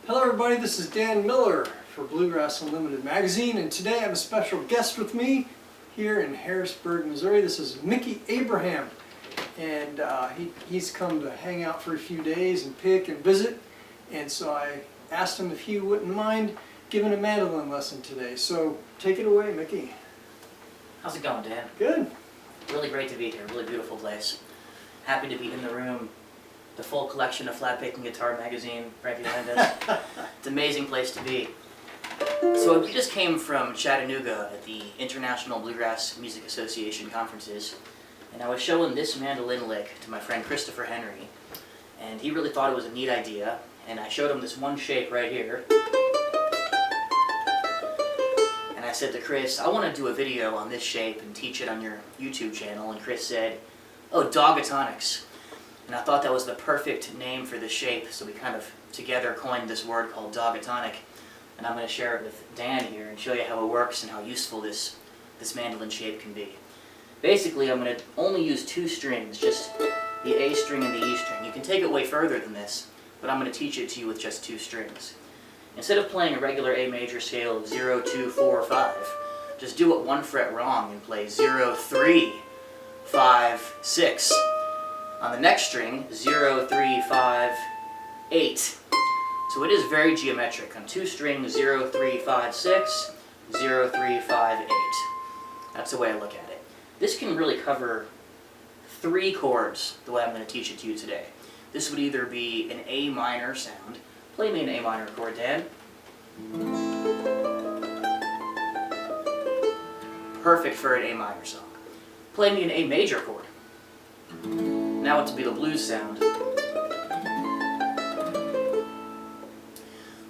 Hello everybody, this is Dan Miller for Bluegrass Unlimited magazine, and today I have a special guest with me here in Harrisburg, Missouri. This is Mickey Abraham, and he's come to hang out for a few days and pick and visit, and so I asked him if he wouldn't mind giving a mandolin lesson today. So take it away, Mickey. How's it going, Dan? Good. Really great to be here. Really beautiful place. Happy to be in the room. The full collection of Flat Picking Guitar magazine right behind us. It's an amazing place to be. So we just came from Chattanooga at the International Bluegrass Music Association conferences, and I was showing this mandolin lick to my friend Christopher Henry, and he really thought it was a neat idea, and I showed him this one shape right here. And I said to Chris, I want to do a video on this shape and teach it on your YouTube channel, and Chris said, oh, Dawgatonics. And I thought that was the perfect name for the shape, so we kind of together coined this word called Dawgatonic. And I'm going to share it with Dan here and show you how it works and how useful this mandolin shape can be. Basically, I'm going to only use two strings, just the A string and the E string. You can take it way further than this, but I'm going to teach it to you with just two strings. Instead of playing a regular A major scale of 0, 2, 4, 5, just do it one fret wrong and play 0, 3, 5, 6. On the next string, 0, 3, 5, 8. So it is very geometric. On two strings, 0, 3, 5, 6, 0, 3, 5, 8. That's the way I look at it. This can really cover three chords the way I'm going to teach it to you today. This would either be an A minor sound. Play me an A minor chord, Dan. Perfect for an A minor song. Play me an A major chord. Now it's to be the blues sound.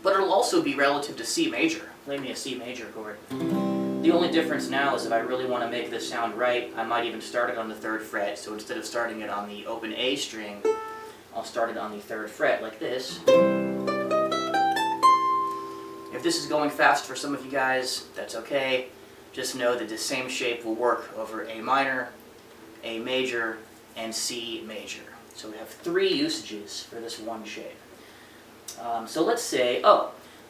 But it'll also be relative to C major. Play me a C major chord. The only difference now is if I really want to make this sound right, I might even start it on the 3rd fret. So instead of starting it on the open A string, I'll start it on the 3rd fret like this. If this is going fast for some of you guys, that's okay. Just know that the same shape will work over A minor, A major, and C major. So we have three usages for this one shape. So let's say,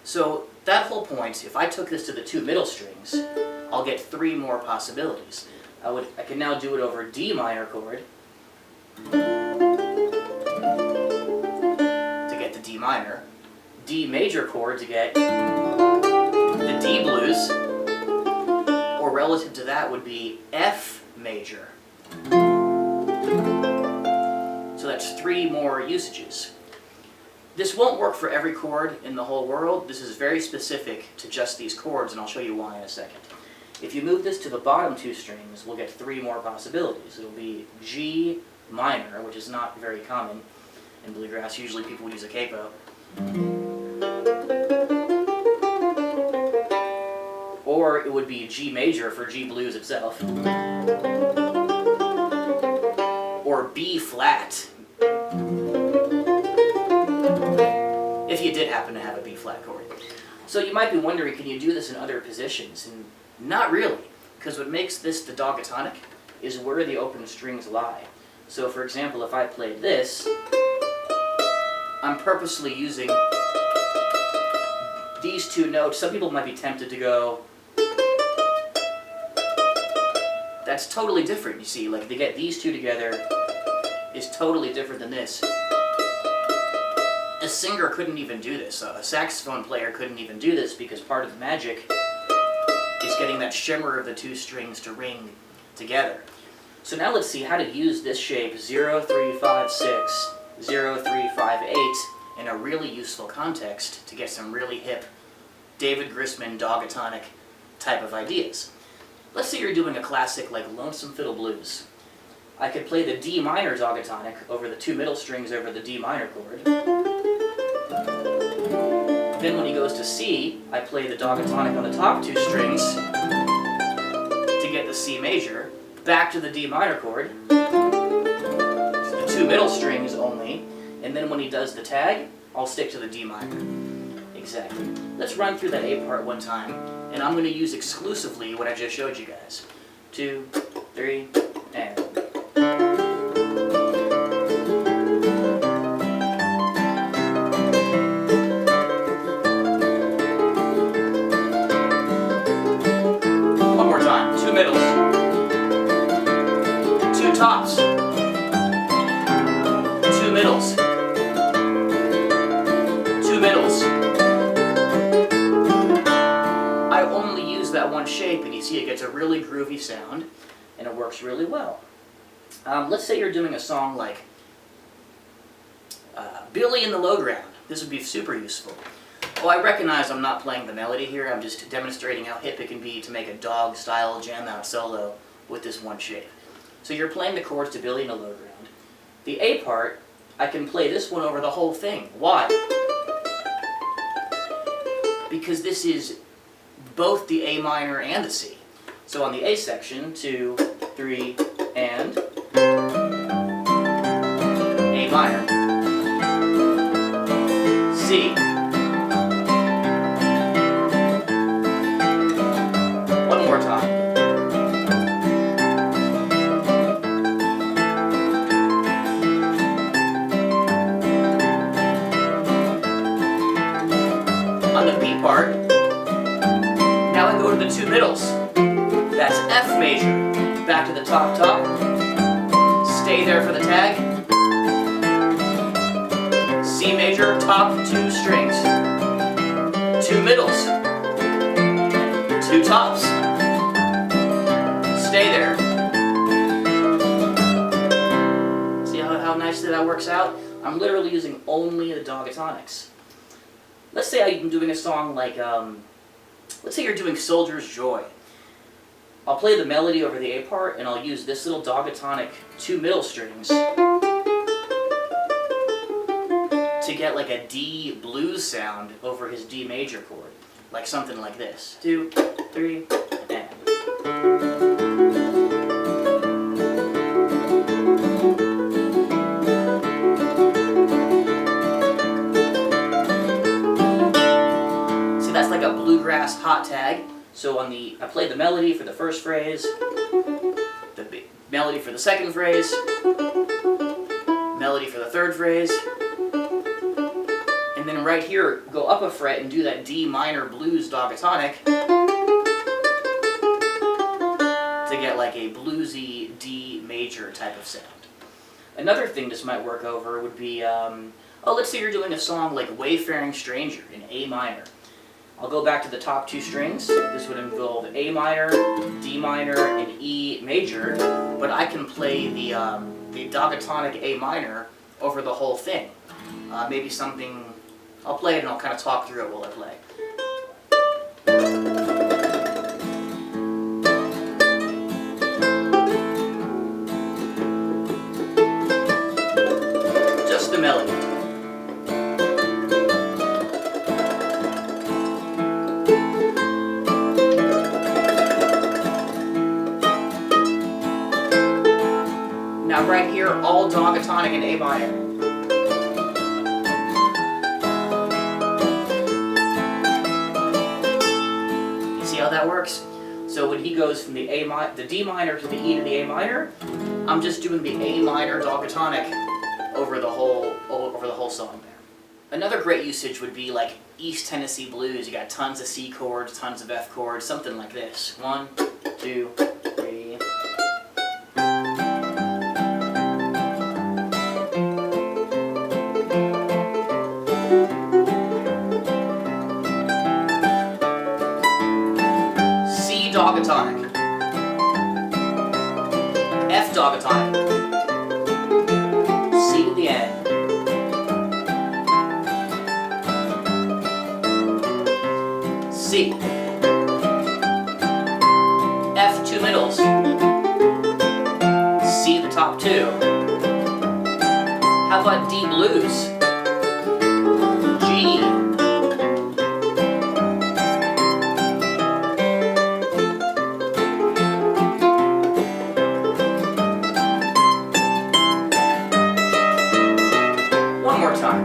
so that whole point, if I took this to the two middle strings, I'll get three more possibilities. I can now do it over D minor chord to get the D minor, D major chord to get the D blues, or relative to that would be F major. So that's three more usages. This won't work for every chord in the whole world. This is very specific to just these chords, and I'll show you why in a second. If you move this to the bottom two strings, we'll get three more possibilities. It'll be G minor, which is not very common in bluegrass. Usually people use a capo. Or it would be G major for G blues itself. Or B flat, if you did happen to have a B flat chord. So you might be wondering, can you do this in other positions? And not really, because what makes this the Dawgatonic is where the open strings lie. So for example, if I played this, I'm purposely using these two notes. Some people might be tempted to go, that's totally different, you see. Like, to get these two together is totally different than this. A singer couldn't even do this. A saxophone player couldn't even do this, because part of the magic is getting that shimmer of the two strings to ring together. So now let's see how to use this shape 0, 3, 5, 6, 0, 3, 5, 8 in a really useful context to get some really hip David Grisman Dawgatonic type of ideas. Let's say you're doing a classic like Lonesome Fiddle Blues. I could play the D minor Dawgatonic over the two middle strings over the D minor chord. Then when he goes to C, I play the Dawgatonic on the top two strings to get the C major, back to the D minor chord, to the two middle strings only, and then when he does the tag, I'll stick to the D minor. Exactly. Let's run through that A part one time, and I'm going to use exclusively what I just showed you guys. 2, 3, and... shape, and you see it gets a really groovy sound, and it works really well. Let's say you're doing a song like Billy in the Low Ground. This would be super useful. Well, I recognize I'm not playing the melody here, I'm just demonstrating how hip it can be to make a dog-style jam-out solo with this one shape. So you're playing the chords to Billy in the Low Ground. The A part, I can play this one over the whole thing. Why? Because this is both the A minor and the C. So on the A section, 2, 3, and A minor, C. One more time. On the B part, now I go to the two middles. That's F major, back to the top, stay there for the tag. C major, top, 2 strings, 2 middles, 2 tops, stay there. See how nicely that works out? I'm literally using only the Dawgatonics. Let's say I'm doing a song like, let's say you're doing Soldier's Joy. I'll play the melody over the A part, and I'll use this little Dawgatonic 2 middle strings to get like a D blues sound over his D major chord. Like something like this. 2, 3, and. See, that's like a bluegrass hot tag. So on the, I played the melody for the first phrase, the melody for the second phrase, melody for the third phrase, and then right here, go up a fret and do that D minor blues Dawgatonic to get like a bluesy D major type of sound. Another thing this might work over would be, let's say you're doing a song like Wayfaring Stranger in A minor. I'll go back to the top 2 strings. This would involve A minor, D minor, and E major, but I can play the Dawgatonic A minor over the whole thing. Maybe something, I'll play it and I'll kind of talk through it while I play. Just the melody. Now right here, all Dawgatonic and A minor. You see how that works? So when he goes from the D minor to the E to the A minor, I'm just doing the A minor Dawgatonic over the whole song there. Another great usage would be like East Tennessee blues. You got tons of C chords, tons of F chords, something like this. 1, 2, 3. Dawgatonic, F Dawgatonic, C to the end, C, F 2 middles, C the top 2. How about D blues, G,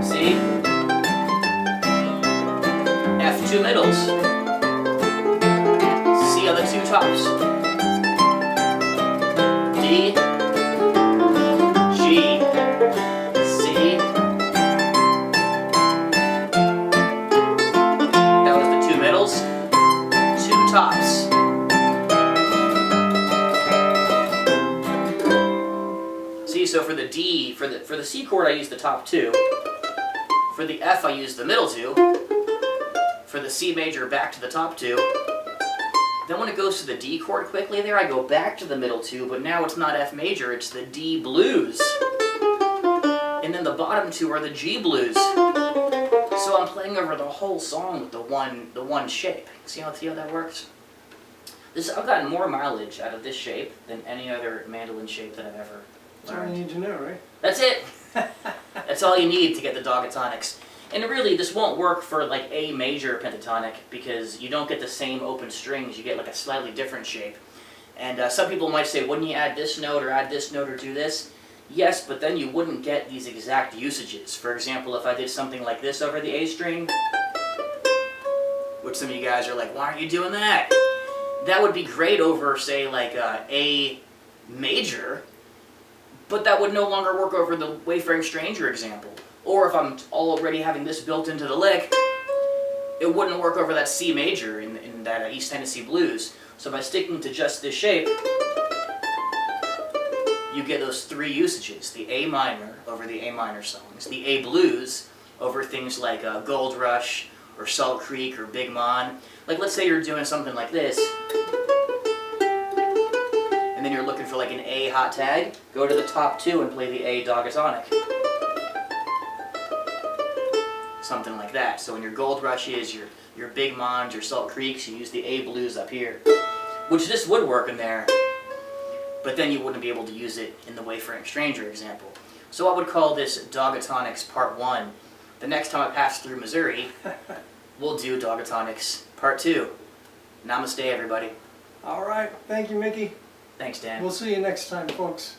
C, F 2 middles, C on the 2 tops, D, G, C, that was the 2 middles, 2 tops, see, so for the D, for the C chord I use the top 2, for the F I use the middle 2, for the C major back to the top 2, then Then when it goes to the D chord quickly there, I go back to the middle two, but now it's not F major, it's the D blues. And then the bottom two are the G blues. So I'm playing over the whole song with the one shape. See how that works? I've gotten more mileage out of this shape than any other mandolin shape that I've ever That's all you learned. need to know, right? That's it. That's all you need to get the Dawgatonics. And really, this won't work for like A major pentatonic because you don't get the same open strings. You get like a slightly different shape. And some people might say, wouldn't you add this note or do this? Yes, but then you wouldn't get these exact usages. For example, if I did something like this over the A string, which some of you guys are like, why aren't you doing that? That would be great over, say, like A major, but that would no longer work over the Wayfaring Stranger example. Or if I'm already having this built into the lick, it wouldn't work over that C major in that East Tennessee blues. So by sticking to just this shape, you get those three usages. The A minor over the A minor songs, the A blues over things like Gold Rush or Salt Creek or Big Mon. Like let's say you're doing something like this, and then you're looking for like an A hot tag, go to the top two and play the A Dawgatonic. Something like that. So in your Gold Rushes, your Big Mons, your Salt Creeks, you use the A blues up here. Which this would work in there, but then you wouldn't be able to use it in the Wayfaring Stranger example. So I would call this Dawgatonics Part 1. The next time I pass through Missouri, we'll do Dawgatonics Part 2. Namaste, everybody. All right. Thank you, Mickey. Thanks, Dan. We'll see you next time, folks.